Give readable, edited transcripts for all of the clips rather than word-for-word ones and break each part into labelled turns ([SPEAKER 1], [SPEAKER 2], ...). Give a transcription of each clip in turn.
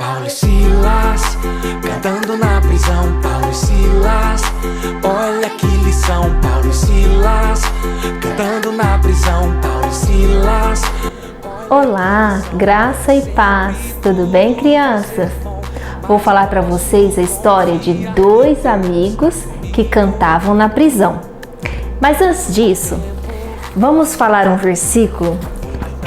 [SPEAKER 1] Paulo e Silas, cantando na prisão, Paulo e Silas. Olha que lição, Paulo e Silas, cantando na prisão, Paulo e Silas.
[SPEAKER 2] Olá, graça e paz, tudo bem, crianças? Vou falar para vocês a história de dois amigos que cantavam na prisão. Mas antes disso, vamos falar um versículo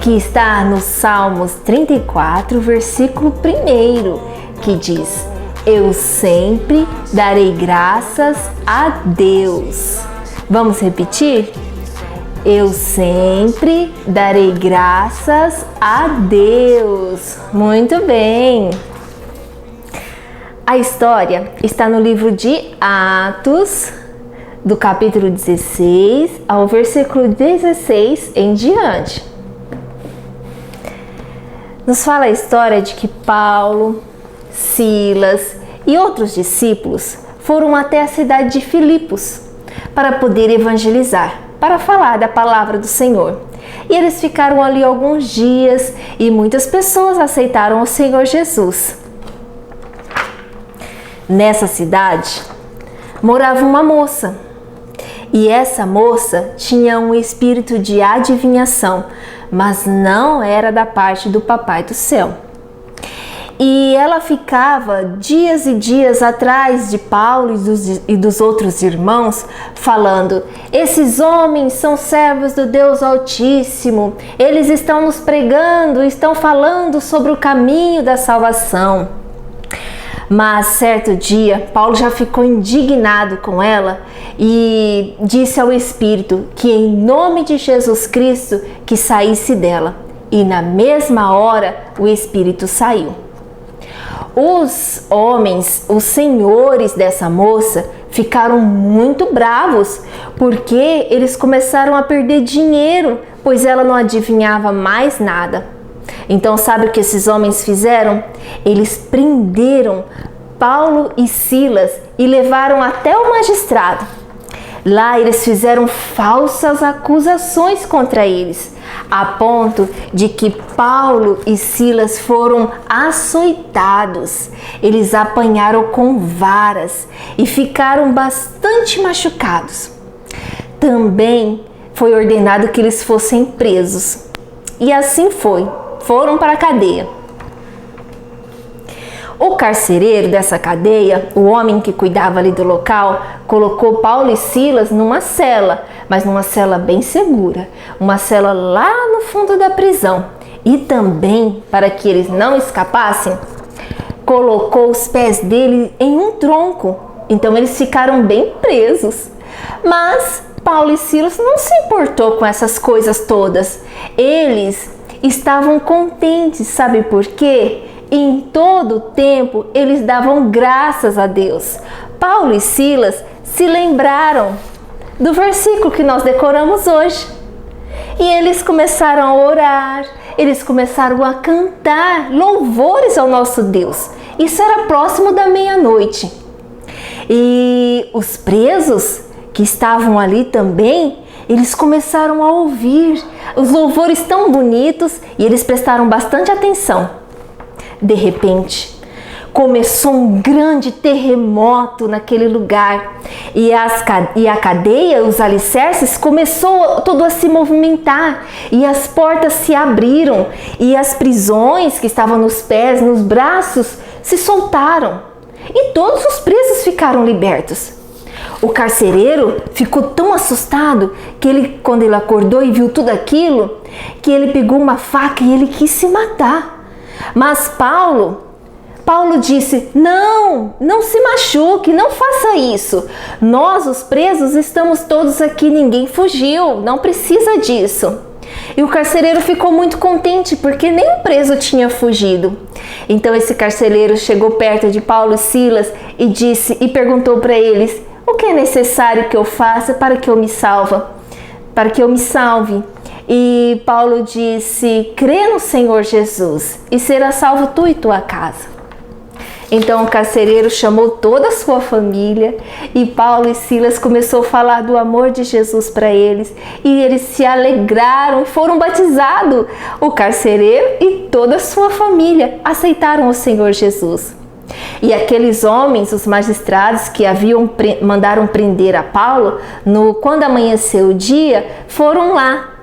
[SPEAKER 2] que está no Salmos 34, versículo 1, que diz: eu sempre darei graças a Deus. Vamos repetir? Eu sempre darei graças a Deus. Muito bem! A história está no livro de Atos, do capítulo 16 ao versículo 16 em diante. Nos fala a história de que Paulo, Silas e outros discípulos foram até a cidade de Filipos para poder evangelizar, para falar da palavra do Senhor. E eles ficaram ali alguns dias e muitas pessoas aceitaram o Senhor Jesus. Nessa cidade morava uma moça, e essa moça tinha um espírito de adivinhação, mas não era da parte do Papai do Céu. E ela ficava dias e dias atrás de Paulo e dos outros irmãos, falando: esses homens são servos do Deus Altíssimo, eles estão nos pregando, estão falando sobre o caminho da salvação. Mas certo dia, Paulo já ficou indignado com ela e disse ao Espírito que em nome de Jesus Cristo que saísse dela. E na mesma hora o Espírito saiu. Os homens, os senhores dessa moça, ficaram muito bravos porque eles começaram a perder dinheiro, pois ela não adivinhava mais nada. Então, sabe o que esses homens fizeram? Eles prenderam Paulo e Silas e levaram até o magistrado. Lá eles fizeram falsas acusações contra eles, a ponto de que Paulo e Silas foram açoitados. Eles apanharam com varas e ficaram bastante machucados. Também foi ordenado que eles fossem presos. E assim foi. Foram para a cadeia. O carcereiro dessa cadeia, o homem que cuidava ali do local, colocou Paulo e Silas numa cela, mas numa cela bem segura, uma cela lá no fundo da prisão. E também, para que eles não escapassem, colocou os pés dele em um tronco. Então eles ficaram bem presos. Mas Paulo e Silas não se importou com essas coisas todas. Eles estavam contentes, sabe por quê? Em todo o tempo eles davam graças a Deus. Paulo e Silas se lembraram do versículo que nós decoramos hoje. E eles começaram a orar, eles começaram a cantar louvores ao nosso Deus. Isso era próximo da meia-noite. E os presos que estavam ali também, eles começaram a ouvir os louvores tão bonitos e eles prestaram bastante atenção. De repente, começou um grande terremoto naquele lugar e a cadeia, os alicerces, começou tudo a se movimentar e as portas se abriram e as prisões que estavam nos pés, nos braços, se soltaram e todos os presos ficaram libertos. O carcereiro ficou tão assustado que quando ele acordou e viu tudo aquilo, que ele pegou uma faca e ele quis se matar. Mas Paulo disse: não se machuque, não faça isso. Nós, os presos, estamos todos aqui, ninguém fugiu, não precisa disso. E o carcereiro ficou muito contente porque nenhum preso tinha fugido. Então esse carcereiro chegou perto de Paulo e Silas e perguntou para eles: o que é necessário que eu faça para que eu me salve? E Paulo disse: crê no Senhor Jesus e será salvo tu e tua casa. Então o carcereiro chamou toda a sua família e Paulo e Silas começou a falar do amor de Jesus para eles e eles se alegraram e foram batizados. O carcereiro e toda a sua família aceitaram o Senhor Jesus. E aqueles homens, os magistrados que mandaram prender a Paulo, quando amanheceu o dia, foram lá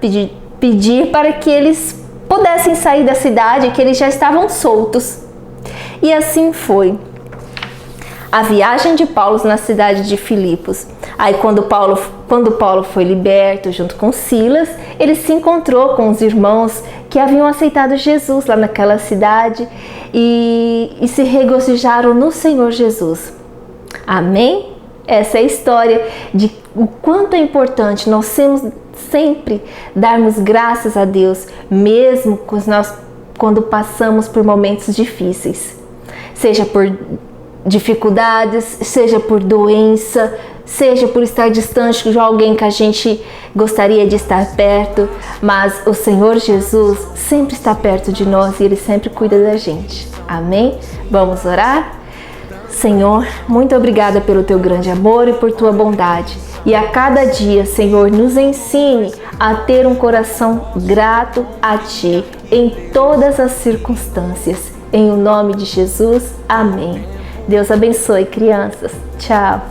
[SPEAKER 2] pedir para que eles pudessem sair da cidade, que eles já estavam soltos. E assim foi a viagem de Paulo na cidade de Filipos. Aí quando Paulo foi liberto junto com Silas, ele se encontrou com os irmãos que haviam aceitado Jesus lá naquela cidade e se regozijaram no Senhor Jesus. Amém? Essa é a história de o quanto é importante nós sempre darmos graças a Deus, mesmo quando passamos por momentos difíceis. Seja por dificuldades, seja por doença, seja por estar distante de alguém que a gente gostaria de estar perto, mas o Senhor Jesus sempre está perto de nós e Ele sempre cuida da gente. Amém? Vamos orar? Senhor, muito obrigada pelo Teu grande amor e por Tua bondade. E a cada dia, Senhor, nos ensine a ter um coração grato a Ti em todas as circunstâncias. Em o nome de Jesus, amém. Deus abençoe, crianças. Tchau.